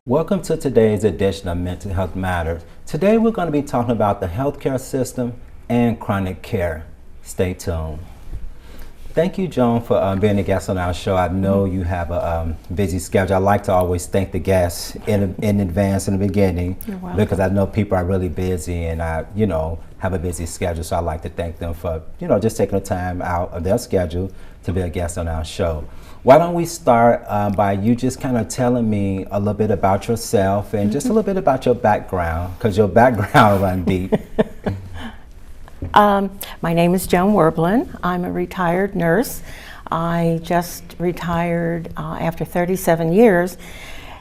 Welcome to today's edition of Mental Health Matters. Today we're going to be talking about the healthcare system and chronic care. Stay tuned. Thank you, Joan, for being a guest on our show. I know you have a busy schedule. I like to always thank the guests in advance in the beginning because I know people are really busy and have a busy schedule. So I like to thank them for just taking the time out of their schedule to be a guest on our show. Why don't we start by you just kind of telling me a little bit about yourself and just a little bit about your background, because your background runs deep. My name is Joan Werblin. I'm a retired nurse. I just retired after 37 years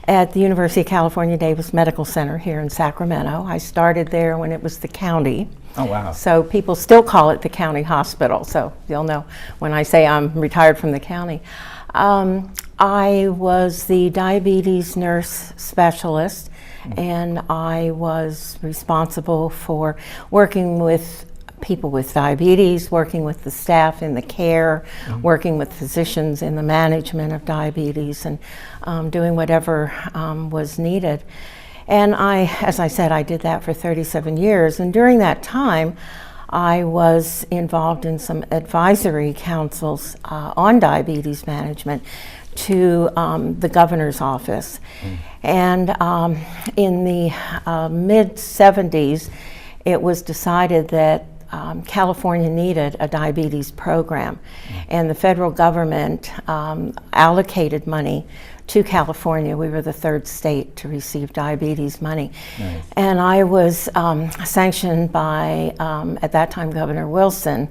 at the University of California Davis Medical Center here in Sacramento. I started there when it was the county. Oh, wow. So people still call it the county hospital, so you'll know when I say I'm retired from the county. I was the diabetes nurse specialist, and I was responsible for working with people with diabetes, working with the staff in the care, working with physicians in the management of diabetes, and doing whatever was needed. And as I said, I did that for 37 years. And during that time, I was involved in some advisory councils on diabetes management to the governor's office. And in the mid-70s, it was decided that California needed a diabetes program, and the federal government allocated money to California. We were the third state to receive diabetes money. Nice. And I was sanctioned by, at that time, Governor Wilson,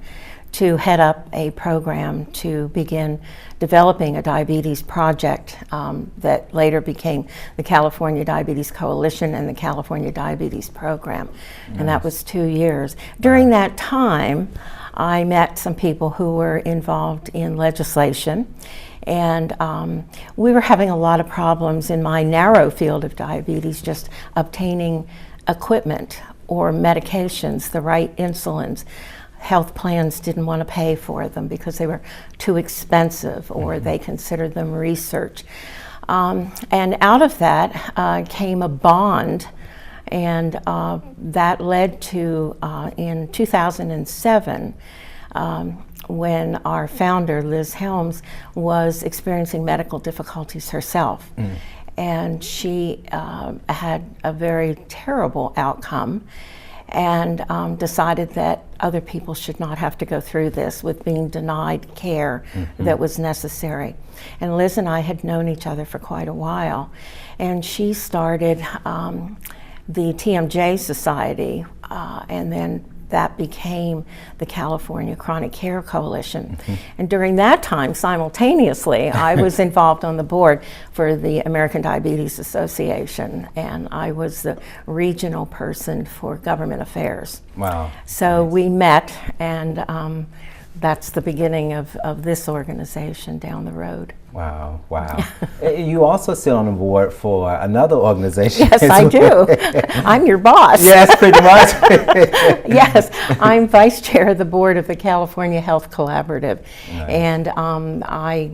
to head up a program to begin developing a diabetes project that later became the California Diabetes Coalition and the California Diabetes Program. Nice. And that was 2 years. During that time, I met some people who were involved in legislation, and we were having a lot of problems in my narrow field of diabetes, just obtaining equipment or medications, the right insulins. Health plans didn't want to pay for them because they were too expensive, or they considered them research. And out of that came a bond, and that led to, in 2007, when our founder, Liz Helms, was experiencing medical difficulties herself. And she had a very terrible outcome, and decided that other people should not have to go through this with being denied care that was necessary. And Liz and I had known each other for quite a while, and she started the TMJ Society, and then that became the California Chronic Care Coalition. And during that time, simultaneously, I was involved on the board for the American Diabetes Association, and I was the regional person for government affairs. Wow. So we met, and that's the beginning of this organization down the road. Wow, wow. You also sit on the board for another organization. Yes, I do. I'm your boss. Yes, pretty much. Yes, I'm vice chair of the board of the California Health Collaborative. Nice. And I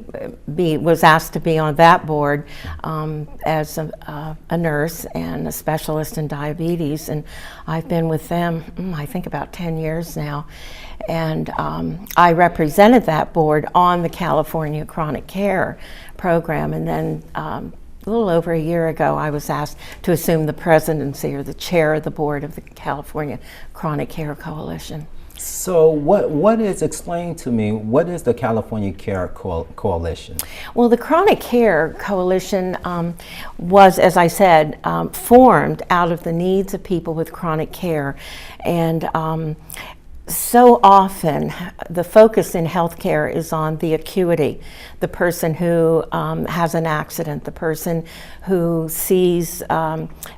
was asked to be on that board as a nurse and a specialist in diabetes, and I've been with them, I think about 10 years now. And I represented that board on the California Chronic Care Program, and then a little over a year ago I was asked to assume the presidency or the chair of the board of the California Chronic Care Coalition. So what is, explain to me, what is the California Care Coalition? Well, the Chronic Care Coalition was, as I said, formed out of the needs of people with chronic care. And so often the focus in healthcare is on the acuity, the person who has an accident, the person who sees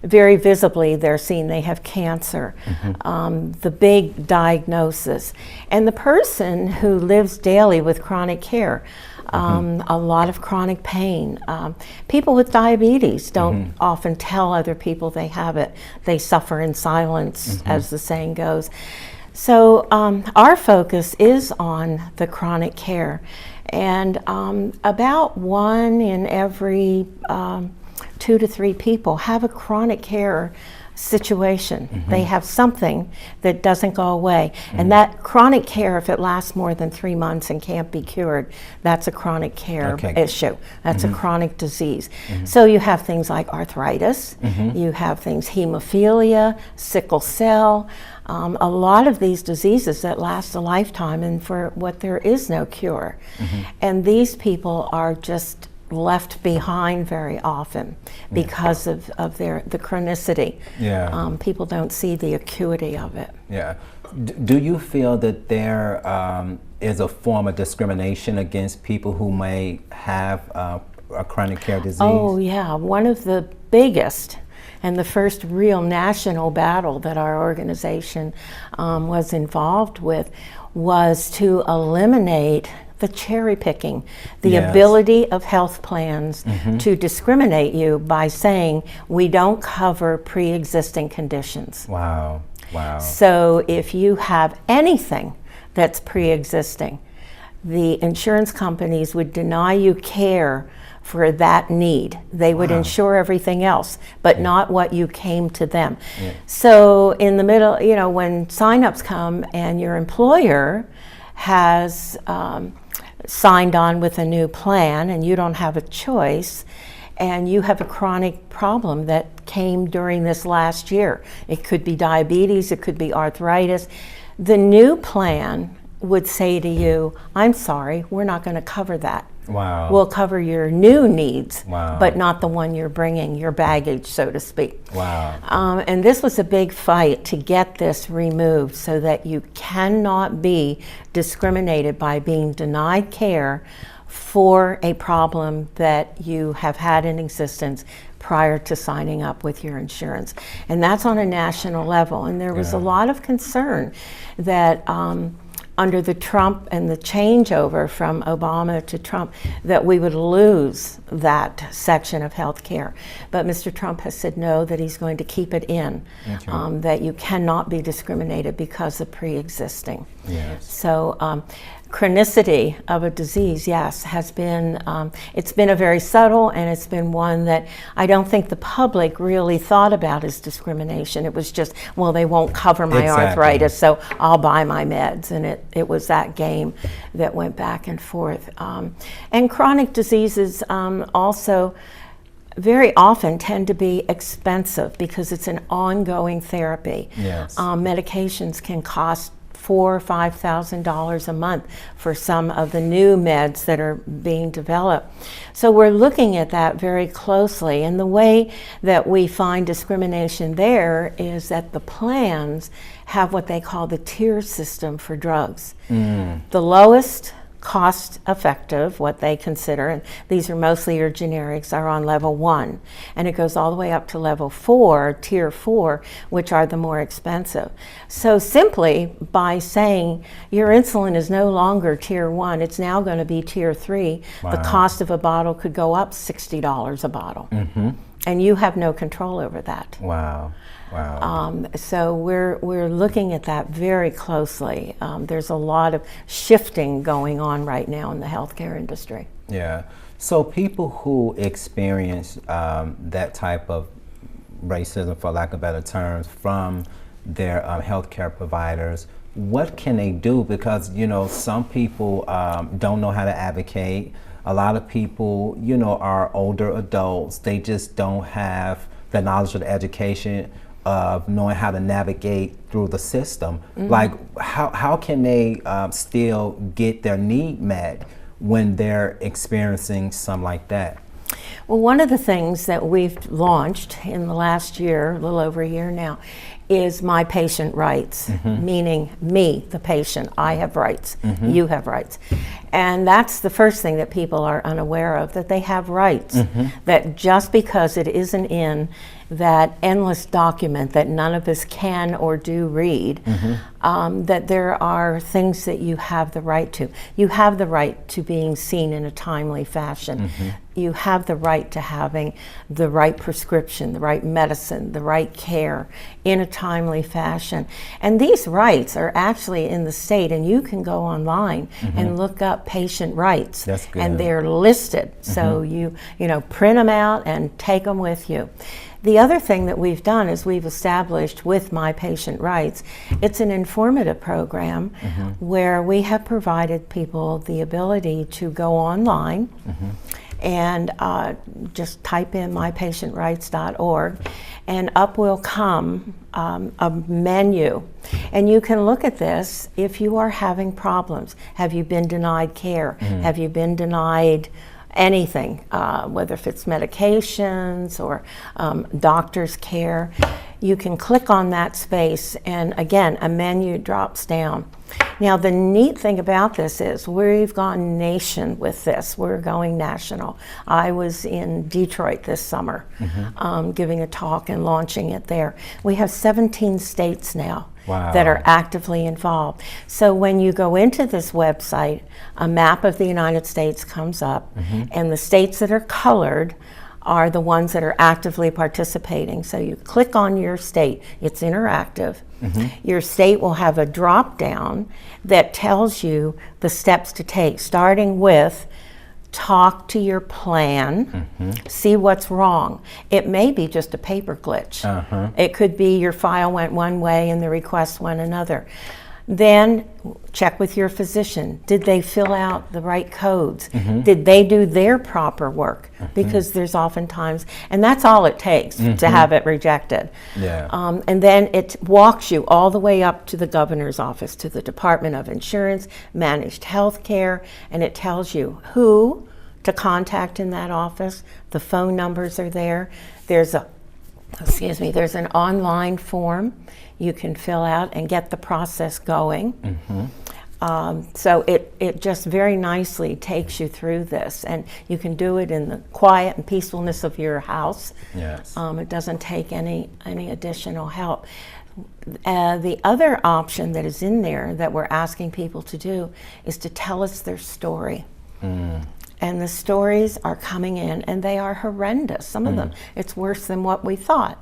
very visibly they're seeing they have cancer, the big diagnosis, and the person who lives daily with chronic care. A lot of chronic pain. People with diabetes don't often tell other people they have it. They suffer in silence, as the saying goes. So our focus is on the chronic care, and about 1 in every 2 to 3 people have a chronic care situation. They have something that doesn't go away. And that chronic care, if it lasts more than 3 months and can't be cured, that's a chronic care issue. That's a chronic disease. So you have things like arthritis, you have things hemophilia, sickle cell, a lot of these diseases that last a lifetime and for what there is no cure. And these people are just left behind very often because of the chronicity. People don't see the acuity of it. Do you feel that there is a form of discrimination against people who may have a chronic care disease? Oh yeah, one of the biggest and the first real national battle that our organization was involved with was to eliminate the cherry picking, the ability of health plans to discriminate you by saying we don't cover pre-existing conditions. Wow. So if you have anything that's pre-existing, the insurance companies would deny you care for that need. They would insure everything else, but not what you came to them. So in the middle, you know, when signups come and your employer has signed on with a new plan and you don't have a choice, and you have a chronic problem that came during this last year. It could be diabetes, it could be arthritis. The new plan would say to you, I'm sorry, we're not going to cover that. Wow. We'll cover your new needs, wow, but not the one you're bringing, your baggage, so to speak. Wow. And this was a big fight to get this removed so that you cannot be discriminated by being denied care for a problem that you have had in existence prior to signing up with your insurance. And that's on a national level. And there was a lot of concern that under the Trump and the changeover from Obama to Trump, that we would lose that section of health care. But Mr. Trump has said no, that he's going to keep it in, that you cannot be discriminated because of pre-existing. Yes. So chronicity of a disease, yes, has been, it's been a very subtle, and it's been one that I don't think the public really thought about as discrimination. It was just, well, they won't cover my arthritis, so I'll buy my meds. And it was that game that went back and forth. And chronic diseases also very often tend to be expensive because it's an ongoing therapy. Yes. Medications can cost $4,000 or $5,000 a month for some of the new meds that are being developed. So we're looking at that very closely, and the way that we find discrimination there is that the plans have what they call the tier system for drugs. The lowest cost effective, what they consider, and these are mostly your generics, are on level 1, and it goes all the way up to level 4, tier 4, which are the more expensive. So simply by saying your insulin is no longer tier 1, it's now going to be tier 3, the cost of a bottle could go up $60 a bottle, and you have no control over that. Wow. Wow. So we're looking at that very closely. There's a lot of shifting going on right now in the healthcare industry. Yeah. So people who experience that type of racism, for lack of better terms, from their healthcare providers, what can they do? Because, you know, some people don't know how to advocate. A lot of people, you know, are older adults. They just don't have the knowledge or the education of knowing how to navigate through the system. Like, how can they still get their need met when they're experiencing something like that? Well, one of the things that we've launched in the last year, a little over a year now, is my patient rights, meaning me, the patient. I have rights, you have rights. And that's the first thing that people are unaware of, that they have rights, that just because it isn't in that endless document that none of us can or do read, that there are things that you have the right to. You have the right to being seen in a timely fashion. You have the right to having the right prescription, the right medicine, the right care in a timely fashion. And these rights are actually in the state, and you can go online and look up patient rights. That's good. And they're listed. So you know, print them out and take them with you. The other thing that we've done is we've established with My Patient Rights, it's an informative program where we have provided people the ability to go online and just type in mypatientrights.org, and up will come a menu. And you can look at this if you are having problems. Have you been denied care? Have you been denied anything, whether if it's medications or doctor's care? You can click on that space, and again, a menu drops down. Now, the neat thing about this is we've gone nation with this. We're going national. I was in Detroit this summer giving a talk and launching it there. We have 17 states now that are actively involved. So when you go into this website, a map of the United States comes up, and the states that are colored are the ones that are actively participating. So you click on your state, it's interactive. Your state will have a drop down that tells you the steps to take, starting with talk to your plan, see what's wrong. It may be just a paper glitch. It could be your file went one way and the request went another. Then check with your physician. Did they fill out the right codes? Did they do their proper work? Because there's oftentimes, and that's all it takes to have it rejected. And then it walks you all the way up to the governor's office, to the Department of Insurance, Managed Health Care, and it tells you who to contact in that office. The phone numbers are there. There's an online form you can fill out and get the process going. So it just very nicely takes you through this, and you can do it in the quiet and peacefulness of your house. It doesn't take any additional help. The other option that is in there that we're asking people to do is to tell us their story. And the stories are coming in, and they are horrendous. Some of them, it's worse than what we thought.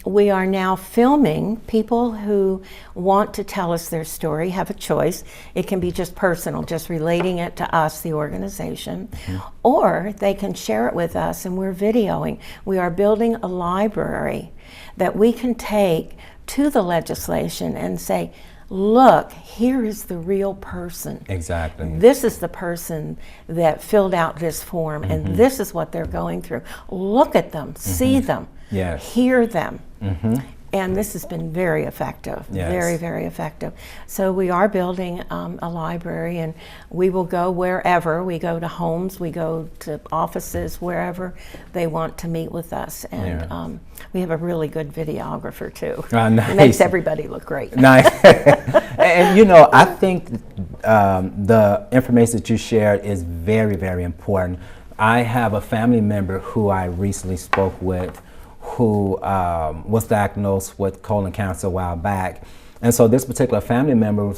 We are now filming people who want to tell us their story, have a choice. It can be just personal, just relating it to us, the organization, or they can share it with us, and we're videoing. We are building a library that we can take to the legislation and say, look, here is the real person. This is the person that filled out this form, and this is what they're going through. Look at them, see them, hear them. And this has been very effective, very, very effective. So we are building a library, and we will go wherever. We go to homes, we go to offices, wherever they want to meet with us. And we have a really good videographer too. Nice. It makes everybody look great. Nice. And you know, I think the information that you shared is very, very important. I have a family member who I recently spoke with who was diagnosed with colon cancer a while back. And so this particular family member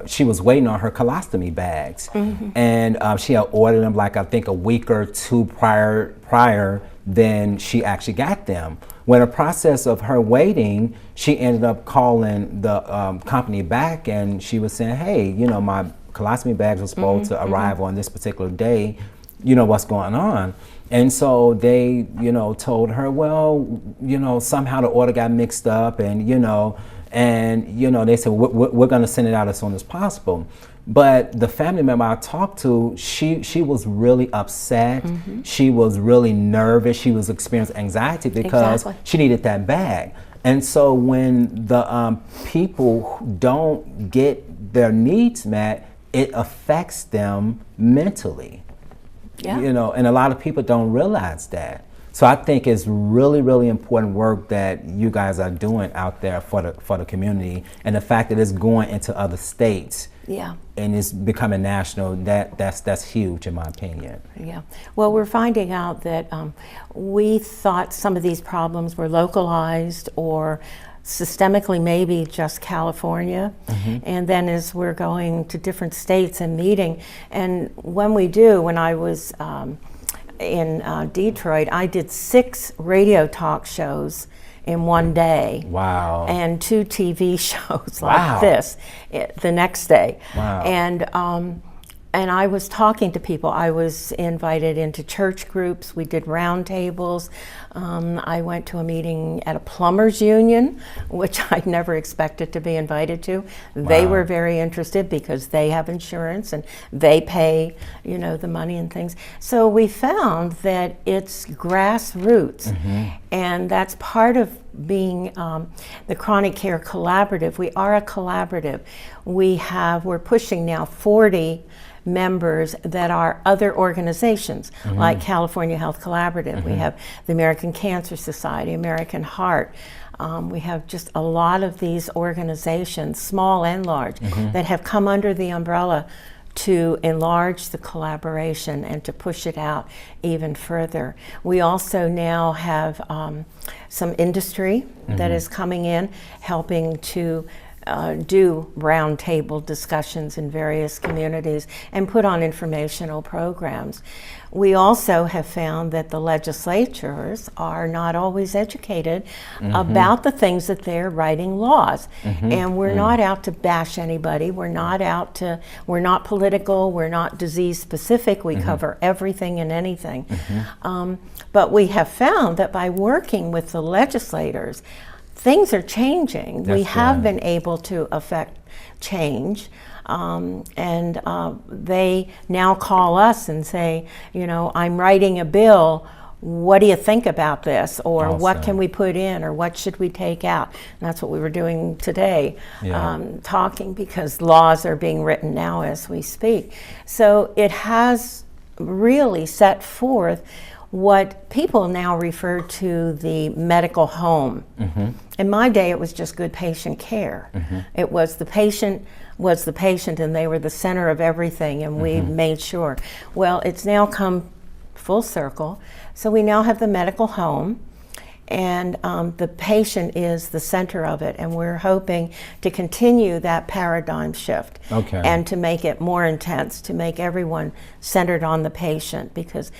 she was waiting on her colostomy bags. And she had ordered them like I think a week or two prior than she actually got them. When the process of her waiting, she ended up calling the company back, and she was saying, hey, you know, my colostomy bags were supposed to arrive on this particular day. You know, what's going on? And so they, you know, told her, well, you know, somehow the order got mixed up, and you know, they said, we're going to send it out as soon as possible. But the family member I talked to, she was really upset. She was really nervous. She was experiencing anxiety because she needed that bag. And so when the people don't get their needs met, it affects them mentally. You know, and a lot of people don't realize that. So I think it's really, really important work that you guys are doing out there for the community, and the fact that it's going into other states. Yeah. and it's becoming national, that's huge in my opinion. Yeah. Well, we're finding out that we thought some of these problems were localized or systemically maybe just California, and then as we're going to different states and meeting, and when I was in Detroit, I did 6 radio talk shows in one day. Wow. And 2 TV shows Wow. like this the next day. Wow. And I was talking to people. I was invited into church groups. We did roundtables. I went to a meeting at a plumbers union, which I never expected to be invited to. They Wow. were very interested because they have insurance and they pay, the money and things. So we found that it's grassroots, and that's part of being the Chronic Care Collaborative. We are a collaborative. We're pushing now 40 members that are other organizations like California Health Collaborative. We have the American Cancer Society, American Heart. We have just a lot of these organizations, small and large, that have come under the umbrella to enlarge the collaboration and to push it out even further. We also now have some industry that is coming in, helping to do roundtable discussions in various communities and put on informational programs. We also have found that the legislatures are not always educated about the things that they're writing laws. And we're not out to bash anybody. We're not political. We're not disease specific. We cover everything and anything. But we have found that by working with the legislators, things are changing. We have been able to affect change, and they now call us and say, I'm writing a bill. What do you think about this? Or what can we put in? Or what should we take out? And that's what we were doing today, talking, because laws are being written now as we speak. So it has really set forth what people now refer to the medical home. In my day, it was just good patient care. It was the patient and they were the center of everything, and we made sure. Well, it's now come full circle. So we now have the medical home, and the patient is the center of it, and we're hoping to continue that paradigm shift and to make it more intense, to make everyone centered on the patient, because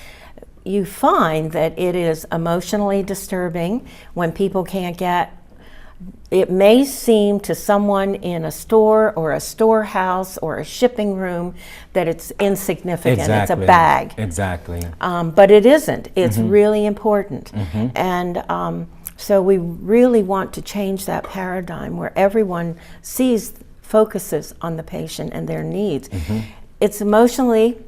you find that it is emotionally disturbing when people can't get. It may seem to someone in a store or a storehouse or a shipping room that it's insignificant. It's a bag. Exactly. But it isn't. It's really important. And so we really want to change that paradigm where everyone focuses on the patient and their needs. It's emotionally.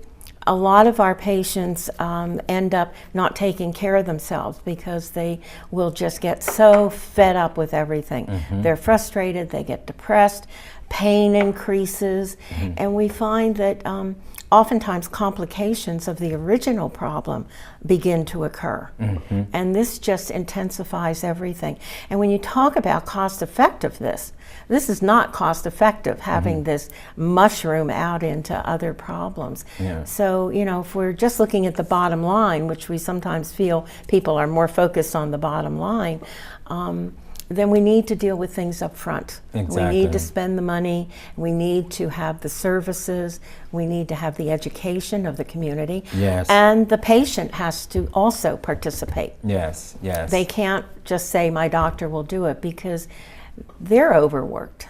A lot of our patients end up not taking care of themselves because they will just get so fed up with everything. They're frustrated, they get depressed, pain increases, and we find that oftentimes complications of the original problem begin to occur. And this just intensifies everything. And when you talk about cost effectiveness, this is not cost effective, having this mushroom out into other problems. So, if we're just looking at the bottom line, which we sometimes feel people are more focused on the bottom line, then we need to deal with things up front. We need to spend the money, we need to have the services, we need to have the education of the community, and the patient has to also participate. They can't just say, my doctor will do it, because they're overworked.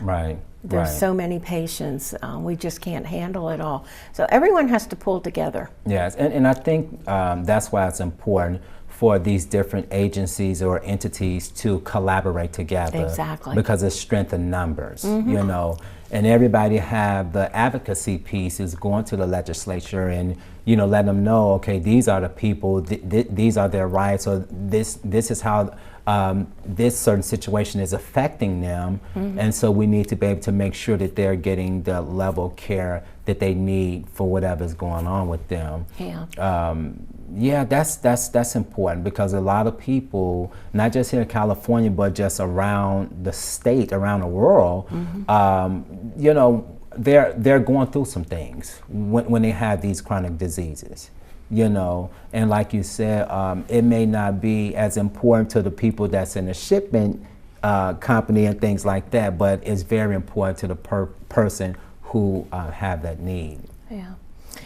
There's so many patients, we just can't handle it all. So everyone has to pull together. And I think that's why it's important for these different agencies or entities to collaborate together. Because it's strength in numbers, and everybody have the advocacy piece is going to the legislature and let them know, okay, these are the people, these are their rights, or this is how this certain situation is affecting them, and so we need to be able to make sure that they're getting the level of care that they need for whatever's going on with them. That's important, because a lot of people, not just here in California, but just around the state, around the world, they're going through some things when they have these chronic diseases, you know. And like you said, it may not be as important to the people that's in the shipment company and things like that, but it's very important to the person who have that need. Yeah.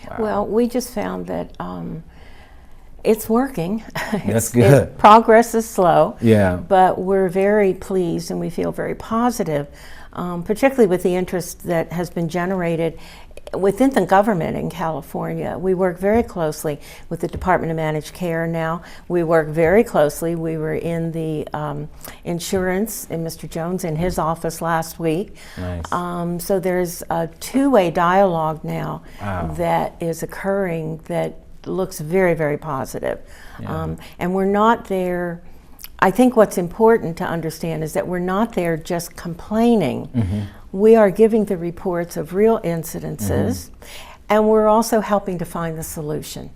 Wow. Well, we just found that it's working. That's good. Progress is slow. Yeah. But we're very pleased and we feel very positive, particularly with the interest that has been generated within the government in California. We work very closely with the Department of Managed Care now. We work very closely. We were in the insurance in Mr. Jones in his office last week. Nice. So there's a two-way dialogue now Wow. that is occurring that looks very, very positive. Yeah. And we're not there. I think what's important to understand is that we're not there just complaining. Mm-hmm. We are giving the reports of real incidences, and we're also helping to find the solution.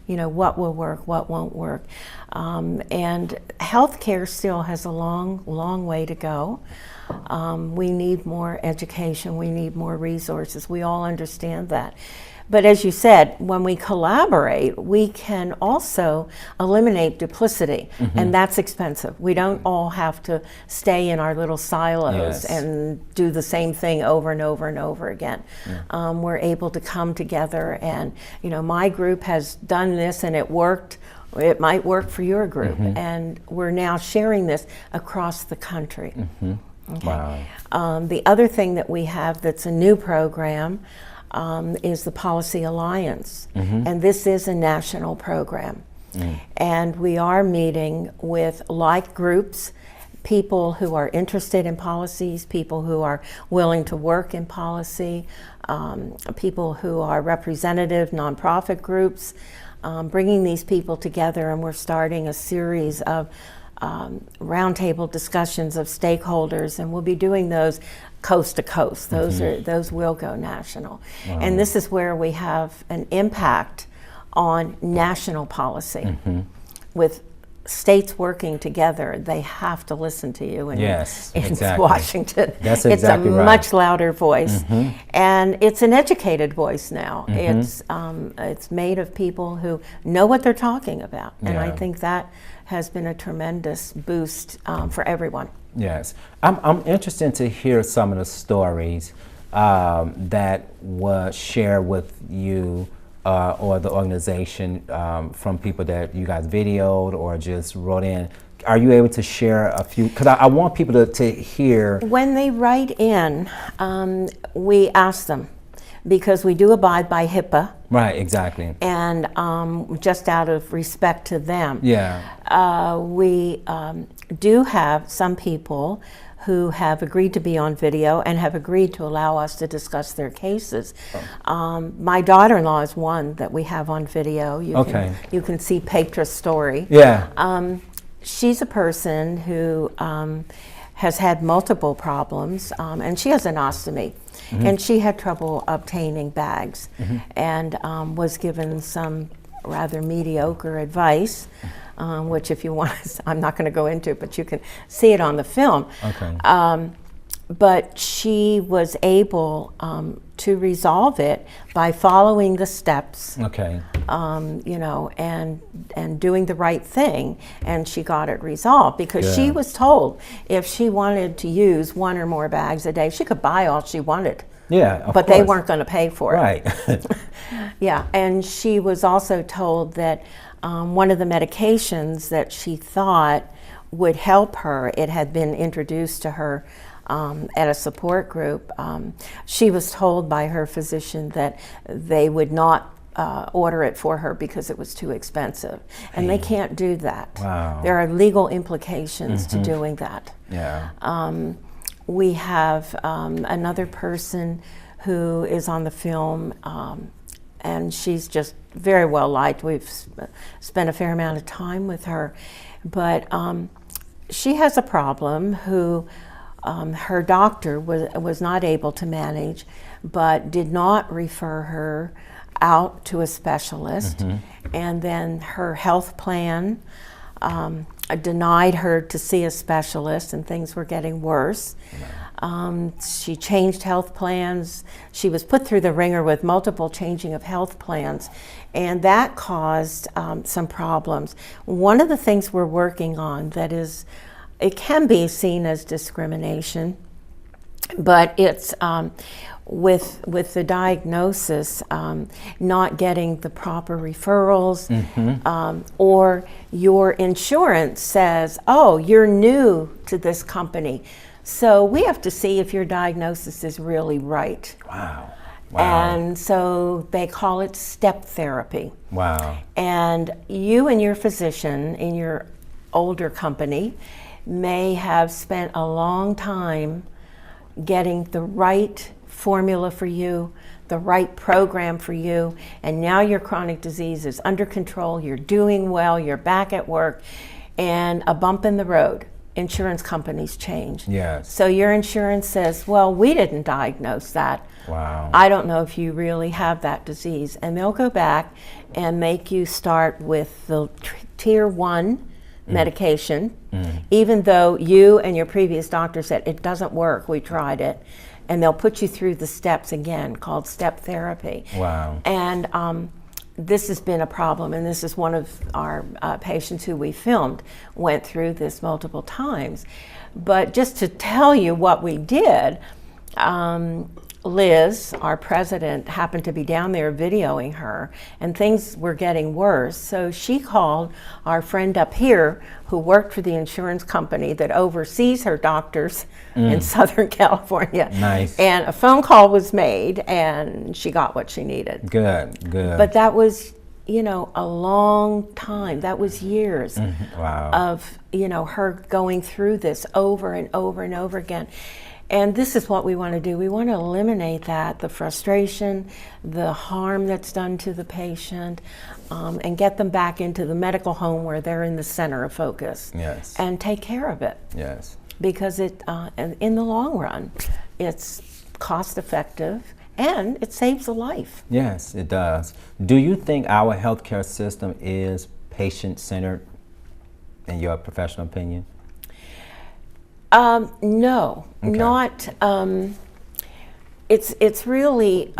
You know, what will work, what won't work. And healthcare still has a long, long way to go. We need more education, we need more resources. We all understand that. But as you said, when we collaborate, we can also eliminate duplicity, and that's expensive. We don't all have to stay in our little silos Yes. and do the same thing over and over and over again. Yeah. We're able to come together and, you know, my group has done this and it worked. It might work for your group, and we're now sharing this across the country. Okay. Wow. The other thing that we have that's a new program is the Policy Alliance, and this is a national program. And we are meeting with like groups, people who are interested in policies, people who are willing to work in policy, people who are representative nonprofit groups, bringing these people together, and we're starting a series of roundtable discussions of stakeholders, and we'll be doing those coast to coast. Those will go national. Wow. And this is where we have an impact on national policy. With states working together, they have to listen to you in, Yes, in exactly. Washington. That's it's exactly a right. much louder voice, and it's an educated voice now. It's made of people who know what they're talking about, and I Yeah. think that has been a tremendous boost for everyone. Yes, I'm interested to hear some of the stories that were shared with you or the organization from people that you guys videoed or just wrote in. Are you able to share a few? Because I want people to hear. When they write in, we ask them, because we do abide by HIPAA. Right, exactly. And just out of respect to them. Yeah. We do have some people who have agreed to be on video and have agreed to allow us to discuss their cases. My daughter-in-law is one that we have on video. You can see Petra's story. Yeah. She's a person who has had multiple problems, and she has an ostomy. And she had trouble obtaining bags, and was given some rather mediocre advice, which if you want, I'm not going to go into, but you can see it on the film. Okay. But she was able to resolve it by following the steps, Okay. you know, and doing the right thing, and she got it resolved because she was told if she wanted to use one or more bags a day, she could buy all she wanted. Yeah, of but course. they weren't going to pay for it. Right. Yeah, and she was also told that one of the medications that she thought would help her, it had been introduced to her at a support group. She was told by her physician that they would not order it for her because it was too expensive. And they can't do that. Wow. There are legal implications to doing that. Yeah. We have another person who is on the film, and she's just very well liked. We've spent a fair amount of time with her, but she has a problem who her doctor was not able to manage, but did not refer her out to a specialist, and then her health plan denied her to see a specialist, and things were getting worse. She changed health plans. She was put through the ringer with multiple changing of health plans, and that caused some problems. One of the things we're working on that is, it can be seen as discrimination, but it's with the diagnosis, not getting the proper referrals, or your insurance says, oh, you're new to this company. So we have to see if your diagnosis is really right. Wow. And so they call it step therapy. Wow. And you and your physician in your older company may have spent a long time getting the right formula for you, the right program for you, and now your chronic disease is under control, you're doing well, you're back at work, and a bump in the road. Insurance companies change. Yes. So your insurance says, well, we didn't diagnose that. Wow. I don't know if you really have that disease. And they'll go back and make you start with the tier 1 medication, even though you and your previous doctor said it doesn't work, we tried it. And they'll put you through the steps again, called step therapy. Wow. And this has been a problem, and this is one of our patients who we filmed went through this multiple times. But just to tell you what we did, Liz, our president, happened to be down there videoing her, and things were getting worse. So she called our friend up here who worked for the insurance company that oversees her doctors in Southern California. Nice. And a phone call was made, and she got what she needed. Good, good. But that was, you know, a long time. That was years Wow. of, you know, her going through this over and over and over again. And this is what we want to do. We want to eliminate that, the frustration, the harm that's done to the patient, and get them back into the medical home where they're in the center of focus. Yes. And take care of it. Yes. Because it, in the long run, it's cost effective and it saves a life. Yes, it does. Do you think our healthcare system is patient-centered, in your professional opinion? No, Okay. not. It's really,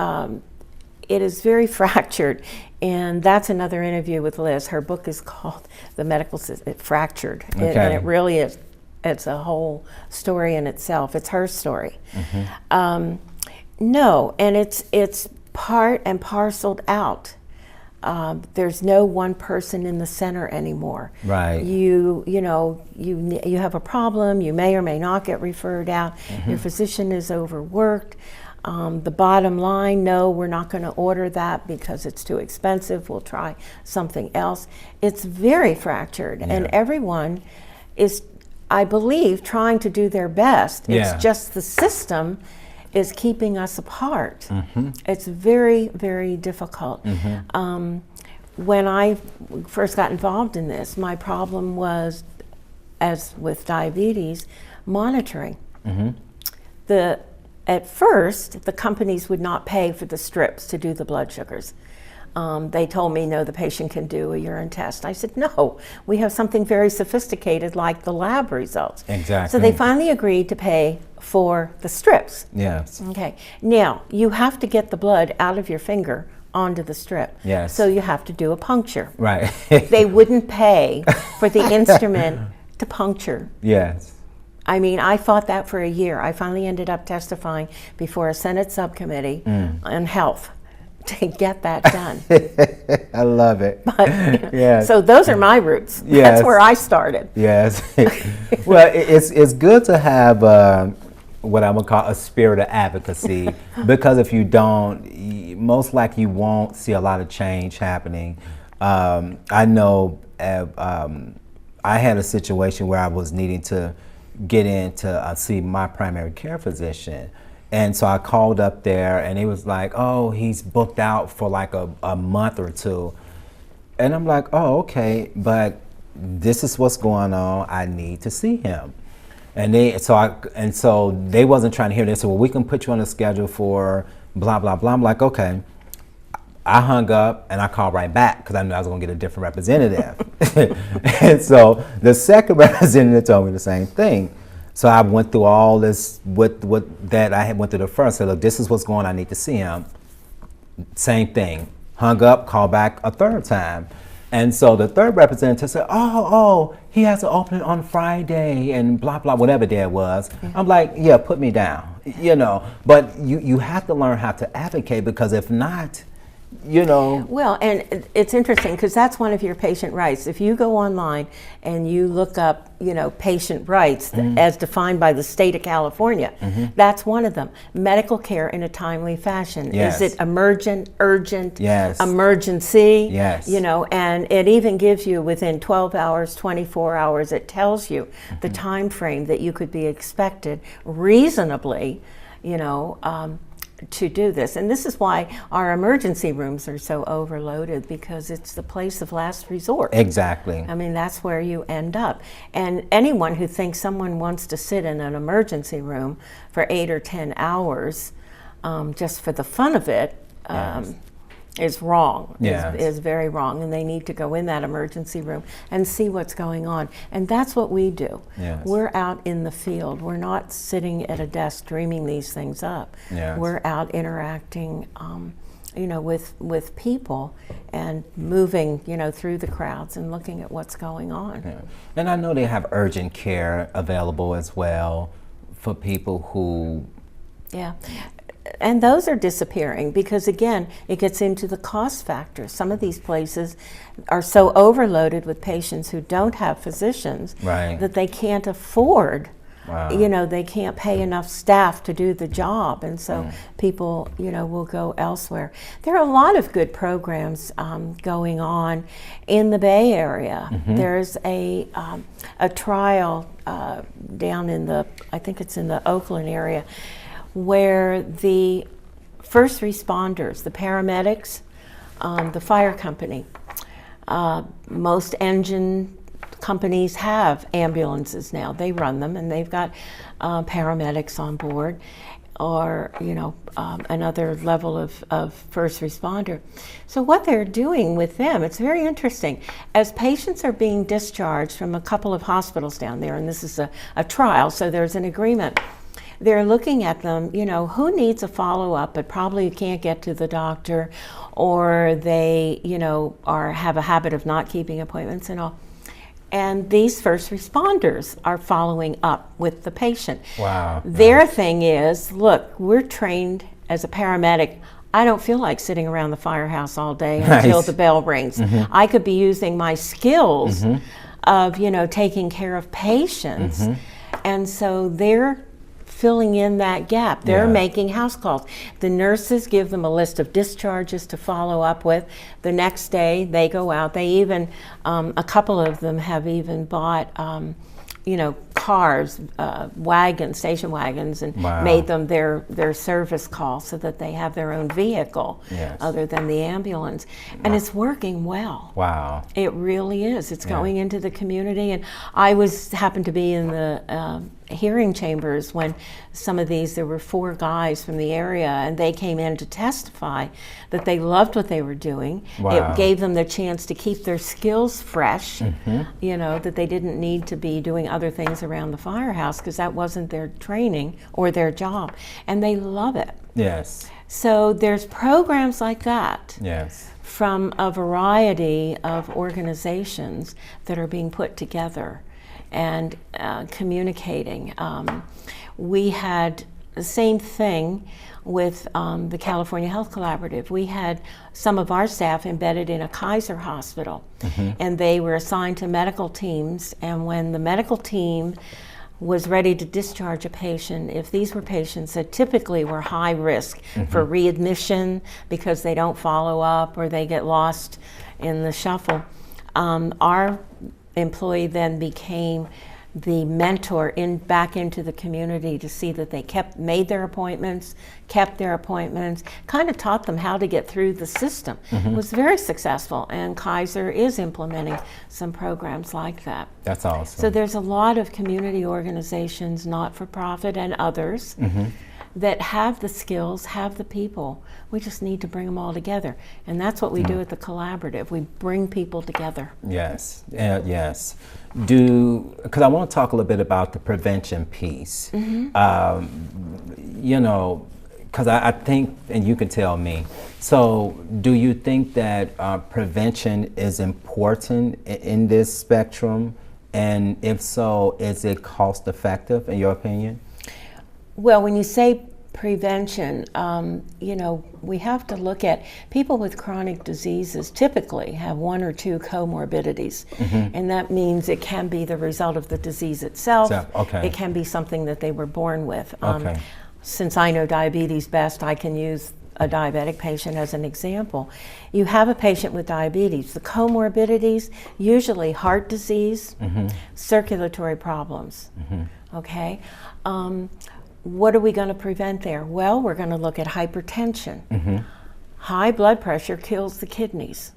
it is very fractured, and that's another interview with Liz. Her book is called The Medical System Fractured, Okay. and it really is. It's a whole story in itself. It's her story. No, and it's part and parceled out. There's no one person in the center anymore. Right. You know, you have a problem, you may or may not get referred out, your physician is overworked. The bottom line, no, we're not going to order that because it's too expensive, we'll try something else. It's very fractured, and everyone is, I believe, trying to do their best. Yeah. It's just the system is keeping us apart. It's very, very difficult. When I first got involved in this, my problem was, as with diabetes, monitoring. At first, the companies would not pay for the strips to do the blood sugars. They told me, no, the patient can do a urine test. I said, no, we have something very sophisticated like the lab results. Exactly. So they finally agreed to pay for the strips. Yes. Okay, now you have to get the blood out of your finger onto the strip. Yes. So you have to do a puncture. Right. They wouldn't pay for the instrument to puncture. Yes. I mean, I fought that for a year. I finally ended up testifying before a Senate subcommittee on health to get that done. I love it. But, Yes. So those are my roots. Yes. That's where I started. Yes. Well, it's good to have what I'm gonna call a spirit of advocacy, because if you don't, most likely you won't see a lot of change happening. I know I had a situation where I was needing to get in to see my primary care physician. And so I called up there, and he was like, oh, he's booked out for like a month or two. And I'm like, oh, okay, but this is what's going on. I need to see him. And so they wasn't trying to hear this. So, well, we can put you on the schedule for blah, blah, blah. I'm like, okay. I hung up and I called right back because I knew I was going to get a different representative. And so the second representative told me the same thing. So I went through all this with that I had went through the first. Said, look, this is what's going on. I need to see him. Same thing. Hung up, called back a third time. And so the third representative said, oh, he has to open it on Friday and blah, blah, whatever day it was. Yeah. I'm like, yeah, put me down, you know. But you have to learn how to advocate, because if not, you know. Well, and it's interesting because that's one of your patient rights. If you go online and you look up, you know, patient rights as defined by the state of California, that's one of them. Medical care in a timely fashion. Yes. Is it emergent, urgent, yes, emergency? Yes. You know, and it even gives you within 12 hours, 24 hours, it tells you the time frame that you could be expected reasonably, you know, to do this. And this is why our emergency rooms are so overloaded, because it's the place of last resort. Exactly. I mean, that's where you end up. And anyone who thinks someone wants to sit in an emergency room for 8 or 10 hours just for the fun of it is wrong, is very wrong. And they need to go in that emergency room and see what's going on. And that's what we do. Yes. We're out in the field. We're not sitting at a desk dreaming these things up. Yes. We're out interacting you know, with people and moving, you know, through the crowds and looking at what's going on. Yeah. And I know they have urgent care available as well for people who... Yeah. And those are disappearing because, again, it gets into the cost factor. Some of these places are so overloaded with patients who don't have physicians that they can't afford, you know, they can't pay enough staff to do the job. And so people, you know, will go elsewhere. There are a lot of good programs going on in the Bay Area. There's a trial down in the, I think it's in the Oakland area, where the first responders, the paramedics, the fire company, most engine companies have ambulances now. They run them and they've got paramedics on board, or, you know, another level of first responder. So what they're doing with them, it's very interesting. As patients are being discharged from a couple of hospitals down there, and this is a trial, so there's an agreement, they're looking at them, you know, who needs a follow-up but probably can't get to the doctor, or they, you know, have a habit of not keeping appointments and all. And these first responders are following up with the patient. Wow. Their thing is, look, we're trained as a paramedic. I don't feel like sitting around the firehouse all day until the bell rings. I could be using my skills of, you know, taking care of patients. And so they're filling in that gap. They're making house calls. The nurses give them a list of discharges to follow up with. The next day they go out. They even, a couple of them have even bought, you know, cars, wagons, station wagons, and made them their service call so that they have their own vehicle other than the ambulance. And it's working well. Wow. It really is. It's going into the community. And I happened to be in the hearing chambers when some of these, there were 4 guys from the area, and they came in to testify that they loved what they were doing. It gave them the chance to keep their skills fresh, you know, that they didn't need to be doing other things around the firehouse because that wasn't their training or their job, and they love it. Yes. So there's programs like that. Yes. From a variety of organizations that are being put together and communicating. We had the same thing with the California Health Collaborative. We had some of our staff embedded in a Kaiser hospital, and they were assigned to medical teams, and when the medical team was ready to discharge a patient, if these were patients that typically were high risk for readmission because they don't follow up or they get lost in the shuffle, our employee then became the mentor back into the community to see that they made their appointments, kept their appointments, kind of taught them how to get through the system. It was very successful, and Kaiser is implementing some programs like that. That's awesome. So there's a lot of community organizations, not-for-profit and others, that have the skills, have the people. We just need to bring them all together. And that's what we do at the collaborative. We bring people together. Yes, yes. Because I want to talk a little bit about the prevention piece. You know, because I think, and you can tell me, so do you think that prevention is important in this spectrum? And if so, is it cost effective in your opinion? Well, when you say prevention, you know, we have to look at people with chronic diseases typically have one or two comorbidities. And that means it can be the result of the disease itself. Okay. It can be something that they were born with. Since I know diabetes best, I can use a diabetic patient as an example. You have a patient with diabetes. The comorbidities, usually heart disease, circulatory problems, okay? What are we going to prevent there? Well, we're going to look at hypertension. High blood pressure kills the kidneys.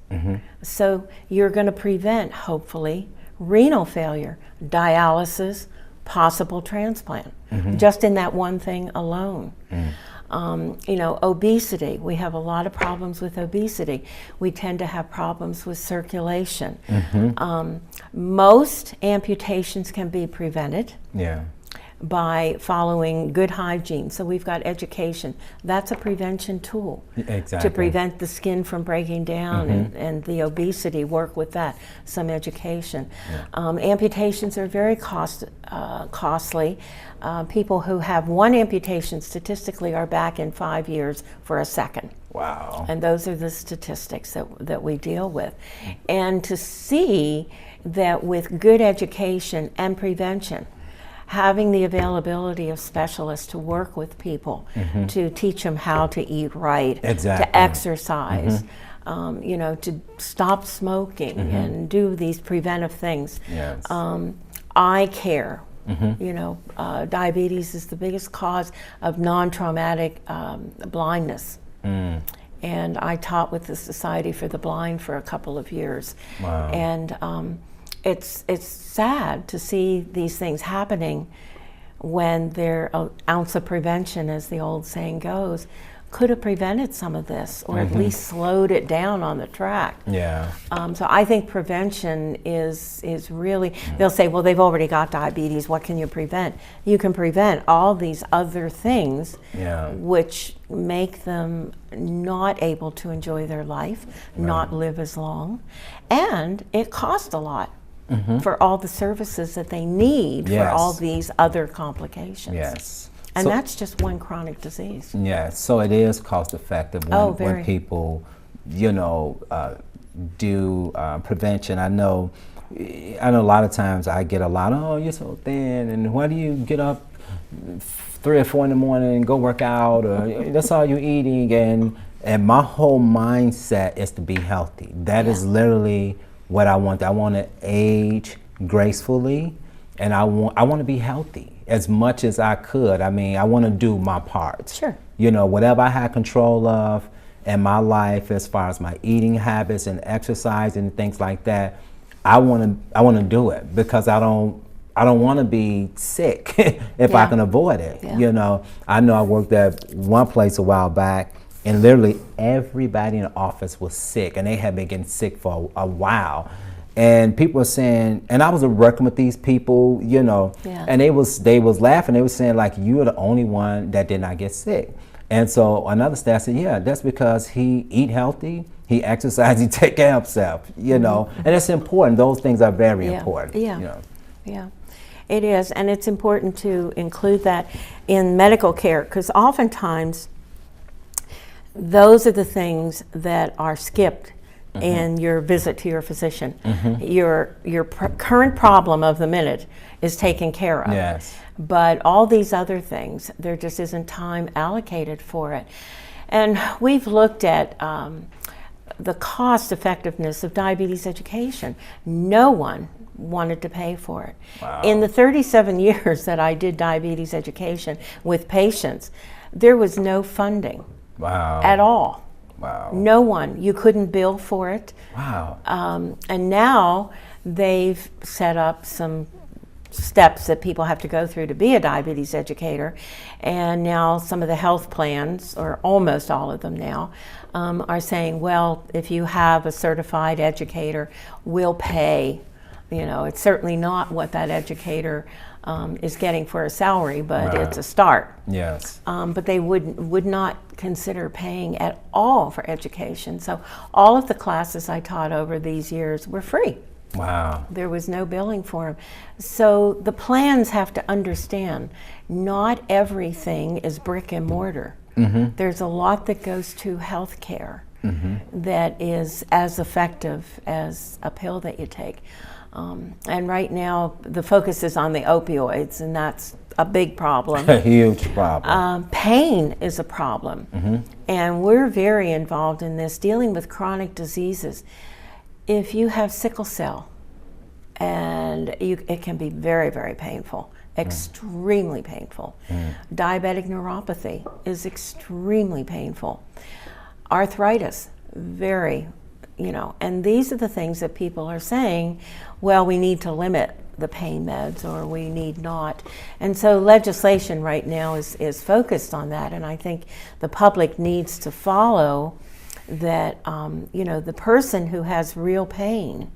So you're going to prevent, hopefully, renal failure, dialysis, possible transplant, just in that one thing alone. You know, obesity, we have a lot of problems with obesity. We tend to have problems with circulation. Most amputations can be prevented by following good hygiene. So we've got education. That's a prevention tool to prevent the skin from breaking down and the obesity, work with that, some education. Amputations are very costly. People who have one amputation statistically are back in 5 years for a second. Wow. And those are the statistics that we deal with. And to see that with good education and prevention, having the availability of specialists to work with people, to teach them how to eat right, to exercise, you know, to stop smoking and do these preventive things. Eye care. You know, diabetes is the biggest cause of non-traumatic blindness. And I taught with the Society for the Blind for a couple of years. And it's sad to see these things happening when they're an ounce of prevention, as the old saying goes, could have prevented some of this, or at least slowed it down on the track. So I think prevention is really, they'll say, well, they've already got diabetes, what can you prevent? You can prevent all these other things which make them not able to enjoy their life, not live as long, and it costs a lot. For all the services that they need for all these other complications. And so, that's just one chronic disease. So it is cost effective when people, you know, do prevention. I know a lot of times I get a lot of, oh, you're so thin, and why do you get up 3 or 4 in the morning and go work out, or that's all you're eating? And my whole mindset is to be healthy. That is literally what I want. I want to age gracefully, and I want to be healthy as much as I could. I mean, I want to do my part. You know, whatever I had control of in my life, as far as my eating habits and exercise and things like that, I want to do it, because I don't want to be sick if I can avoid it. You know, I know I worked at one place a while back, and literally everybody in the office was sick, and they had been getting sick for a while. And people were saying, and I was working with these people, you know, and they was laughing. They were saying, like, you're the only one that did not get sick. And so another staff said, yeah, that's because he eat healthy, he exercise, he take care of himself, you know. And it's important. Those things are very important. You know. It is, and it's important to include that in medical care, because oftentimes those are the things that are skipped in your visit to your physician. Your current problem of the minute is taken care of. But all these other things, there just isn't time allocated for it. And we've looked at the cost effectiveness of diabetes education. No one wanted to pay for it. In the 37 years that I did diabetes education with patients, there was no funding at all. No one. You couldn't bill for it. And now they've set up some steps that people have to go through to be a diabetes educator. And now some of the health plans, or almost all of them now, are saying, well, if you have a certified educator, we'll pay. You know, it's certainly not what that educator is getting for a salary, but it's a start. Yes. But they would not consider paying at all for education. So all of the classes I taught over these years were free. Wow. There was no billing for them. So the plans have to understand not everything is brick and mortar. There's a lot that goes to health care that is as effective as a pill that you take. And right now the focus is on the opioids, and that's a big problem. A huge problem. Pain is a problem. And we're very involved in this, dealing with chronic diseases. If you have sickle cell, and it can be very, very painful, extremely painful. Diabetic neuropathy is extremely painful. Arthritis, very, you know, and these are the things that people are saying, well, we need to limit the pain meds, or we need not. And so legislation right now is focused on that, and I think the public needs to follow that, you know, the person who has real pain,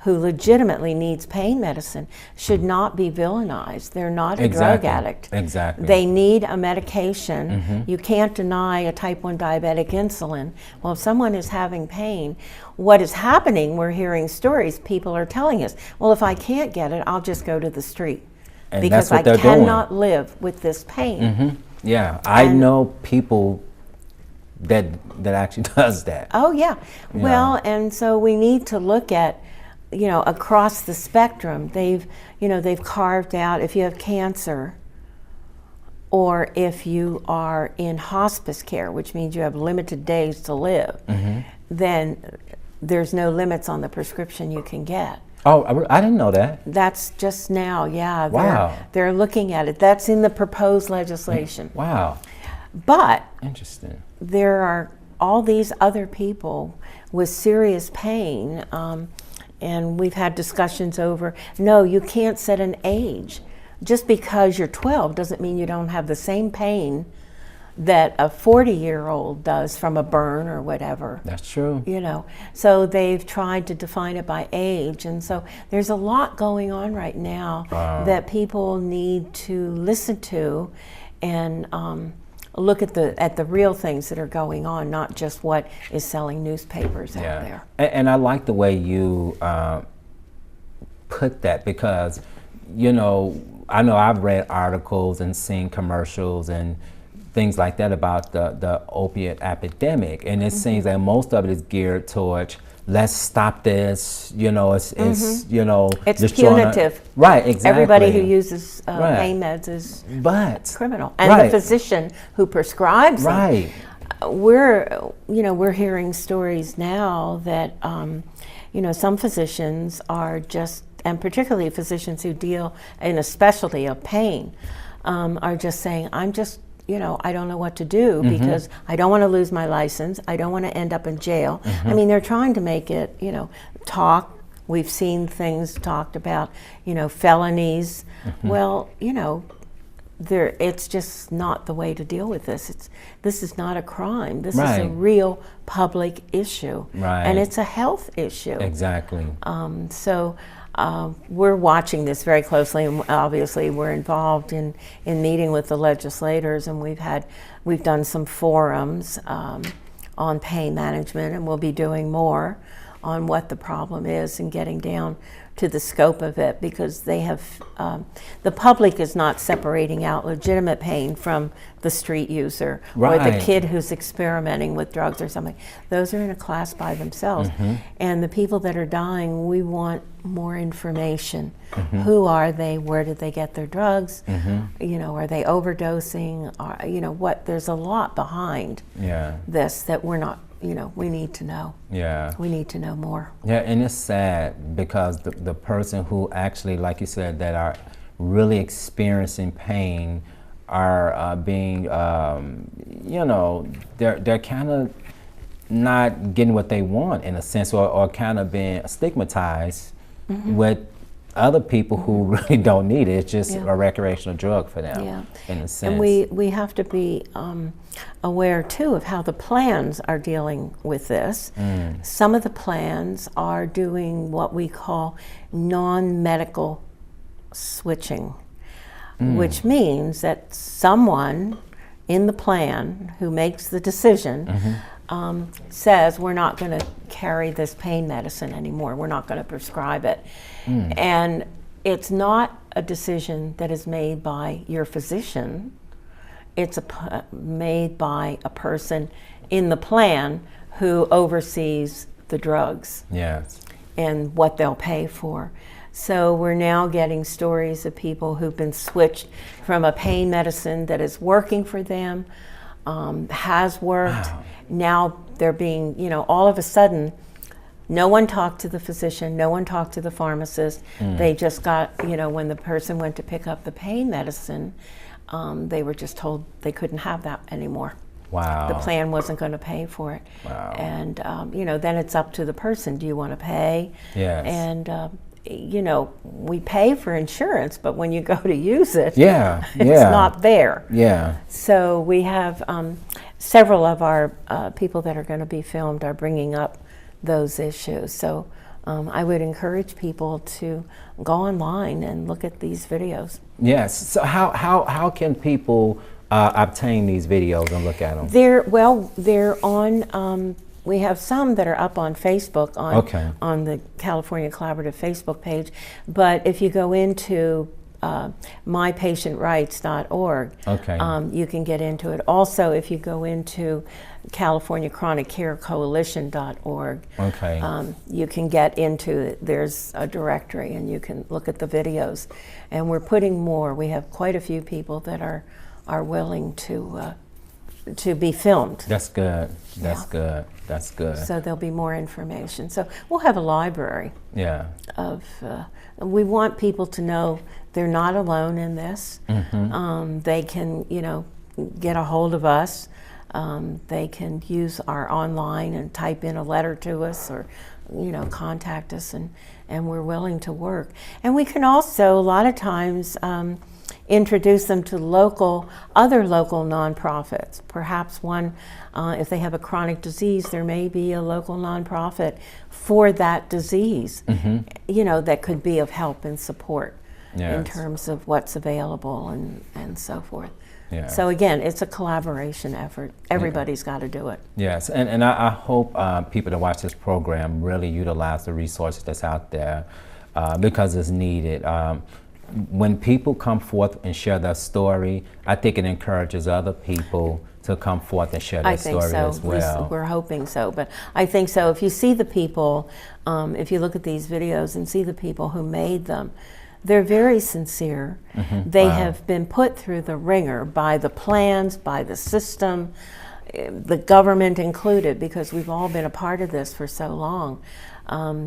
who legitimately needs pain medicine, should not be villainized. They're not a drug addict. Exactly. They need a medication. You can't deny a type 1 diabetic insulin. Well, if someone is having pain, what is happening, we're hearing stories, people are telling us, well, if I can't get it, I'll just go to the street. And because that's what I they're cannot doing. live with this pain. Yeah, I know people that actually does that. Oh yeah. Well, and so we need to look at, you know, across the spectrum. They've carved out, if you have cancer, or if you are in hospice care, which means you have limited days to live, then there's no limits on the prescription you can get. Oh, I didn't know that. That's just now, yeah. Wow. They're looking at it. That's in the proposed legislation. Wow. But Interesting. there are all these other people with serious pain, and we've had discussions over, no, you can't set an age. Just because you're 12 doesn't mean you don't have the same pain that a 40-year-old does from a burn or whatever. That's true. You know, so they've tried to define it by age, and so there's a lot going on right now that people need to listen to, and look at the real things that are going on, not just what is selling newspapers out there. And I like the way you put that, because, you know I've read articles and seen commercials and things like that about the opiate epidemic, and it seems that most of it is geared towards, let's stop this, you know, it's you know, it's punitive. Right, exactly. Everybody who uses pain meds is criminal. And the physician who prescribes them. We're hearing stories now that you know, some physicians are just, and particularly physicians who deal in a specialty of pain, are just saying, I'm just, you know, I don't know what to do because I don't want to lose my license. I don't want to end up in jail. I mean, they're trying to make it, you know, talk. We've seen things talked about, you know, felonies. Well, you know, it's just not the way to deal with this. This is not a crime. This is a real public issue. And it's a health issue. Exactly. So we're watching this very closely, and obviously we're involved in meeting with the legislators, and we've done some forums on pain management, and we'll be doing more on what the problem is and getting down to the scope of it, because they have the public is not separating out legitimate pain from the street user or the kid who's experimenting with drugs or something. Those are in a class by themselves. And the people that are dying, we want more information. Who are they? Where did they get their drugs? You know, are they overdosing? Or, you know, there's a lot behind this that we're not, you know, we need to know. We need to know more. And it's sad, because the person who actually, like you said, that are really experiencing pain are being, you know, they're kind of not getting what they want, in a sense, or kind of being stigmatized with other people who really don't need it. It's just Yeah. a recreational drug for them, Yeah. in a sense. And we have to be aware too of how the plans are dealing with this. Some of the plans are doing what we call non-medical switching, which means that someone in the plan who makes the decision says, we're not going to carry this pain medicine anymore, we're not going to prescribe it. And it's not a decision that is made by your physician, it's made by a person in the plan who oversees the drugs. Yes. And what they'll pay for. So we're now getting stories of people who've been switched from a pain medicine that is working for them, has worked. Wow. Now they're being, all of a sudden, no one talked to the physician, no one talked to the pharmacist. They just got, when the person went to pick up the pain medicine, they were just told they couldn't have that anymore. Wow. The plan wasn't going to pay for it. Wow. And, then it's up to the person. Do you want to pay? Yes. And, we pay for insurance, but when you go to use it, Yeah. it's Yeah. not there. Yeah. So we have several of our people that are going to be filmed are bringing up those issues. So I would encourage people to go online and look at these videos. Yes. So how can people obtain these videos and look at them? They're on. We have some that are up on Facebook on the California Collaborative Facebook page. But if you go into mypatientrights.org, you can get into it. Also, if you go into CaliforniaChronicCareCoalition.org, you can get into it. There's a directory, and you can look at the videos. And we're putting more. We have quite a few people that are willing to be filmed. That's good. That's good. That's good. So there'll be more information. So we'll have a library. Yeah. We want people to know they're not alone in this. They can, get a hold of us. They can use our online and type in a letter to us, or, contact us, and we're willing to work. And we can also, a lot of times, introduce them to other local nonprofits. Perhaps one, if they have a chronic disease, there may be a local nonprofit for that disease, that could be of help and support in terms of what's available and so forth. Yeah. So again, it's a collaboration effort. Everybody's got to do it. Yes, and I hope people that watch this program really utilize the resources that's out there because it's needed. When people come forth and share their story, I think it encourages other people to come forth and share their story as well. We're hoping so, but I think so. If you see the people, if you look at these videos and see the people who made them, they're very sincere. They have been put through the ringer by the plans, by the system, the government included, because we've all been a part of this for so long.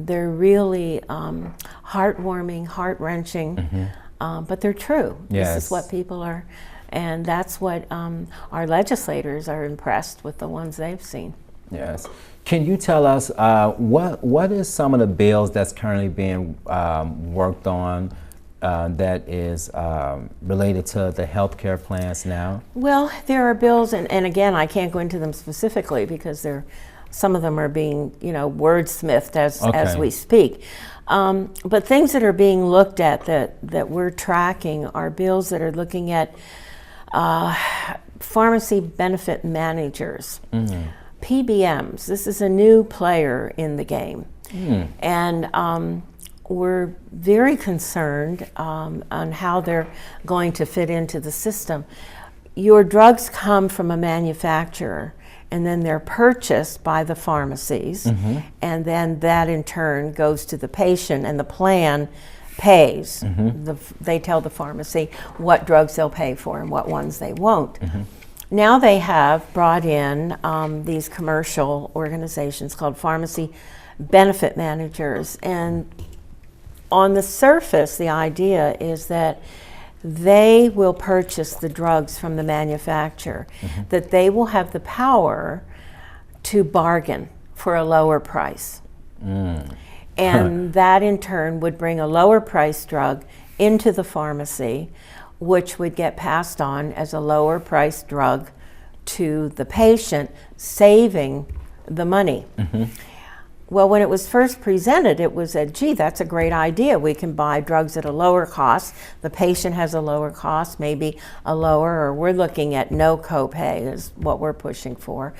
They're really heartwarming, heart-wrenching, but they're true. Yes. This is what people are, and that's what our legislators are impressed with, the ones they've seen. Yes. Can you tell us what is some of the bills that's currently being worked on that is related to the healthcare plans now? Well, there are bills, and again, I can't go into them specifically because some of them are being, wordsmithed as we speak. But things that are being looked at that we're tracking are bills that are looking at pharmacy benefit managers, PBMs. This is a new player in the game, and we're very concerned on how they're going to fit into the system. Your drugs come from a manufacturer, and then they're purchased by the pharmacies, and then that in turn goes to the patient, and the plan pays. They tell the pharmacy what drugs they'll pay for and what ones they won't. Now they have brought in these commercial organizations called pharmacy benefit managers, and on the surface, the idea is that they will purchase the drugs from the manufacturer, that they will have the power to bargain for a lower price. And that in turn would bring a lower price drug into the pharmacy, which would get passed on as a lower price drug to the patient, saving the money. Well, when it was first presented, it was said, gee, that's a great idea. We can buy drugs at a lower cost. The patient has a lower cost, maybe a lower, or we're looking at no copay is what we're pushing for.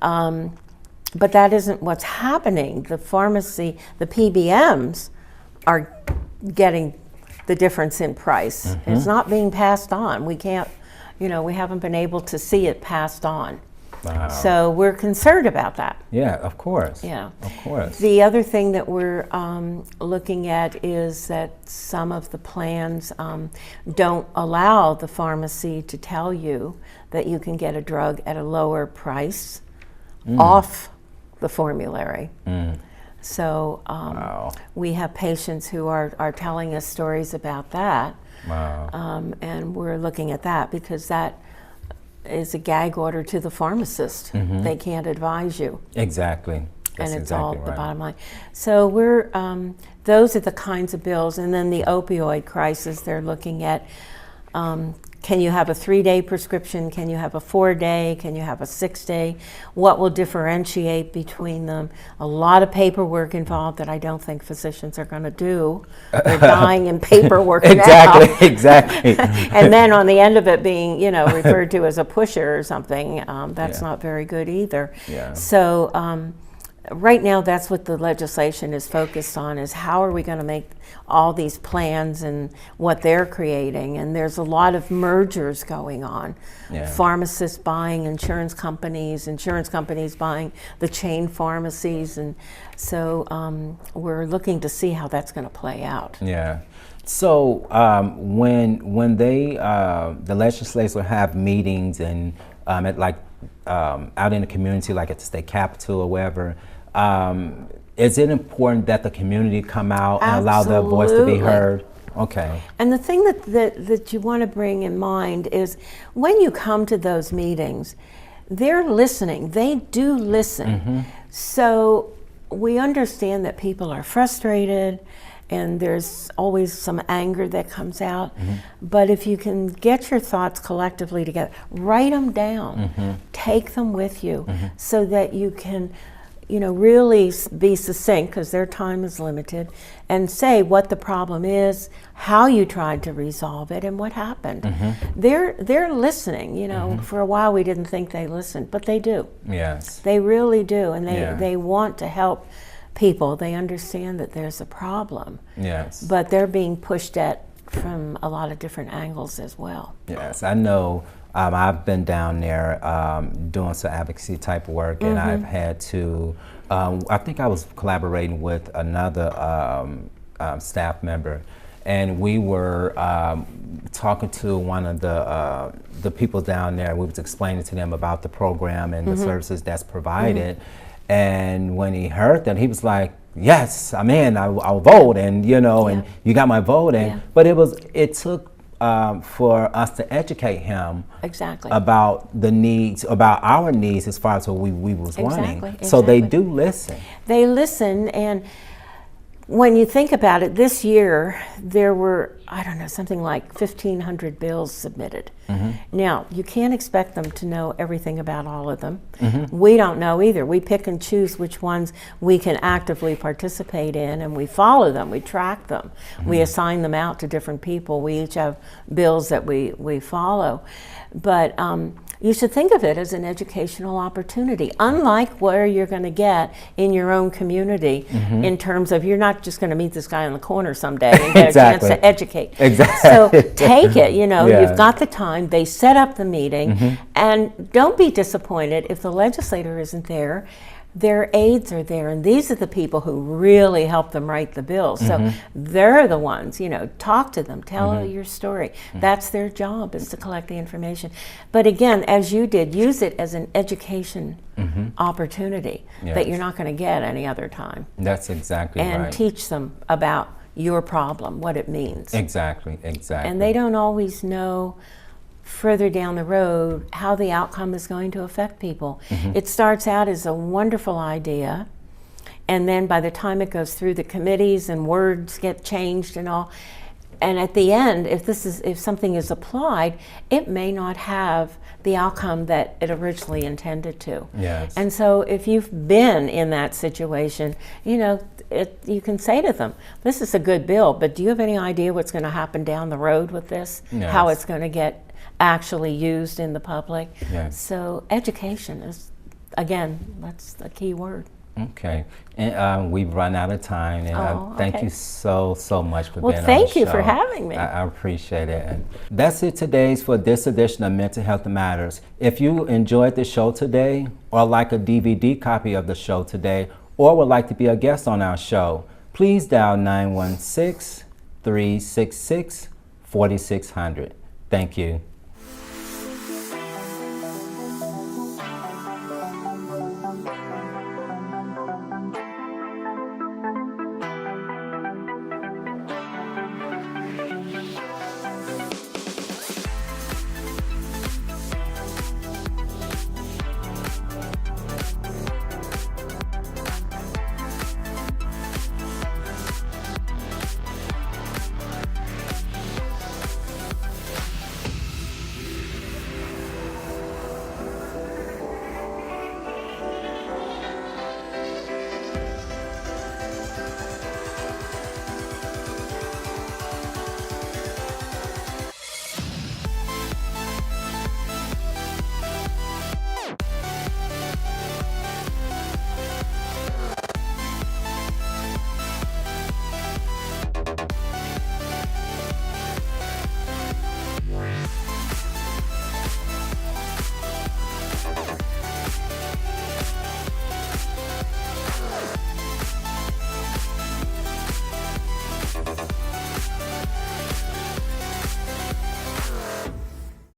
But that isn't what's happening. The pharmacy, the PBMs are getting the difference in price. It's not being passed on. We can't, we haven't been able to see it passed on. Wow. So we're concerned about that. Yeah, of course. Yeah. Of course. The other thing that we're looking at is that some of the plans don't allow the pharmacy to tell you that you can get a drug at a lower price off the formulary. So Wow. we have patients who are telling us stories about that. Wow. And we're looking at that because that is a gag order to the pharmacist. They can't advise you. Exactly. That's And it's exactly all right. the bottom line. So we're, those are the kinds of bills. And then the opioid crisis, they're looking at, can you have a 3-day prescription? Can you have a 4-day? Can you have a 6-day? What will differentiate between them? A lot of paperwork involved that I don't think physicians are going to do. They're dying in paperwork Exactly. now. Exactly. And then on the end of it being, referred to as a pusher or something, that's Yeah. not very good either. Yeah. So right now, that's what the legislation is focused on, is how are we going to make all these plans and what they're creating. And there's a lot of mergers going on. Yeah. Pharmacists buying insurance companies buying the chain pharmacies. And so we're looking to see how that's going to play out. Yeah. So when they the legislature have meetings and out in the community, like at the state capitol or wherever, is it important that the community come out and allow their voice to be Absolutely. heard? Okay. And the thing that you want to bring in mind is when you come to those meetings, they're listening. They do listen. So we understand that people are frustrated and there's always some anger that comes out. But if you can get your thoughts collectively together, write them down, take them with you so that you can really be succinct, because their time is limited, and say what the problem is, how you tried to resolve it, and what happened. They're listening. For a while we didn't think they listened, but they do. Yes. They really do, and Yeah. they want to help people. They understand that there's a problem, Yes. but they're being pushed at from a lot of different angles as well. Yes, I know. I've been down there doing some advocacy type work, and I've had to. I think I was collaborating with another staff member, and we were talking to one of the people down there. We was explaining to them about the program and the services that's provided. And when he heard that, he was like, "Yes, I'm in. I'll vote." And and you got my vote. And but it took for us to educate him Exactly. about the needs, about our needs as far as what we was wanting. Exactly, So they exactly. do listen. They listen, and when you think about it, this year there were, something like 1,500 bills submitted. Now, you can't expect them to know everything about all of them. We don't know either. We pick and choose which ones we can actively participate in, and we follow them, we track them. We assign them out to different people. We each have bills that we follow. But you should think of it as an educational opportunity, unlike where you're going to get in your own community in terms of you're not just going to meet this guy on the corner someday and get Exactly. a chance to educate. Exactly. So take it, Yeah. you've got the time, they set up the meeting, and don't be disappointed if the legislator isn't there. Their aides are there, and these are the people who really help them write the bills. So they're the ones, talk to them, tell your story. That's their job, is to collect the information. But again, as you did, use it as an education opportunity that Yes. you're not going to get any other time. That's exactly And right. teach them about your problem, what it means. Exactly. And they don't always know further down the road how the outcome is going to affect people. It starts out as a wonderful idea, and then by the time it goes through the committees and words get changed and all, and at the end, if something is applied, it may not have the outcome that it originally intended to. Yes. And so if you've been in that situation, you know, you can say to them, this is a good bill, but do you have any idea what's going to happen down the road with this? Yes. How it's going to get actually used in the public? Yes. So education is, again, that's the key word. Okay, and we've run out of time, and thank okay. you so much for Well, being on the thank you show. for having me. I appreciate it. And that's it today for this edition of Mental Health Matters. If you enjoyed the show today, or like a DVD copy of the show today, or would like to be a guest on our show, please dial 916-366-4600. Thank you.